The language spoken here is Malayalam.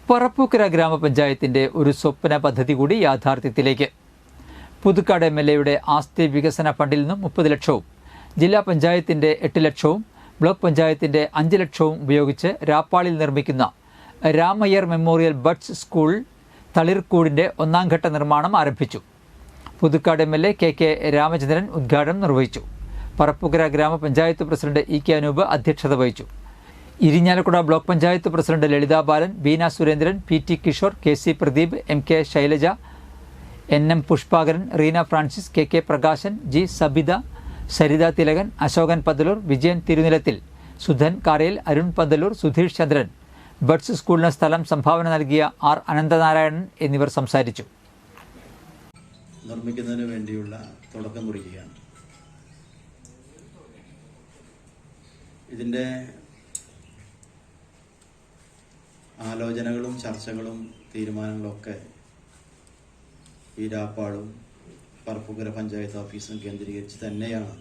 പറപ്പൂക്കര ഗ്രാമപഞ്ചായത്തിന്റെ ഒരു സ്വപ്ന പദ്ധതി കൂടി യാഥാർത്ഥ്യത്തിലേക്ക്. പുതുക്കാട് MLAയുടെ ആസ്തി വികസന ഫണ്ടിൽ നിന്നും 30 ലക്ഷവും ജില്ലാ പഞ്ചായത്തിന്റെ 8 ലക്ഷവും ബ്ലോക്ക് പഞ്ചായത്തിന്റെ 5 ലക്ഷവും ഉപയോഗിച്ച് രാപ്പാളിൽ നിർമ്മിക്കുന്ന രാമയ്യർ മെമ്മോറിയൽ ബഡ്സ് സ്കൂൾ തളിർക്കൂടിന്റെ 1ാം ഘട്ട നിർമ്മാണം ആരംഭിച്ചു. പുതുക്കാട് MLA KK രാമചന്ദ്രൻ ഉദ്ഘാടനം നിർവഹിച്ചു. പറപ്പൂക്കര ഗ്രാമപഞ്ചായത്ത് പ്രസിഡന്റ് EK അനൂപ് അധ്യക്ഷത വഹിച്ചു. Irinjalakuda block panchayat president Lalitha Balan, Beena Surendran, PT Kishore, KC Pradeep, MK Shailaja, NM Pushpakaran, Reena Francis, KK Prakashan, G Sabitha, Saritha Thilakan, Ashokan Panthaloor, Vijayan തിരുനിലത്തിൽ, സുധൻ കാരയിൽ, അരുൺ പന്തലൂർ, സുധീഷ് ചന്ദ്രൻ, ബഡ്സ് സ്കൂളിന് സ്ഥലം സംഭാവന നൽകിയ R അനന്തനാരായണൻ എന്നിവർ സംസാരിച്ചു. നിർമ്മിക്കുന്നതിന് വേണ്ടിയുള്ള തുടക്കം കുറിക്കുകയാണ്. ഇതിൻ്റെ ആലോചനകളും ചർച്ചകളും തീരുമാനങ്ങളൊക്കെ ഈ രാപ്പാളും പറപ്പൂക്കര പഞ്ചായത്ത് ഓഫീസും കേന്ദ്രീകരിച്ച് തന്നെയാണ്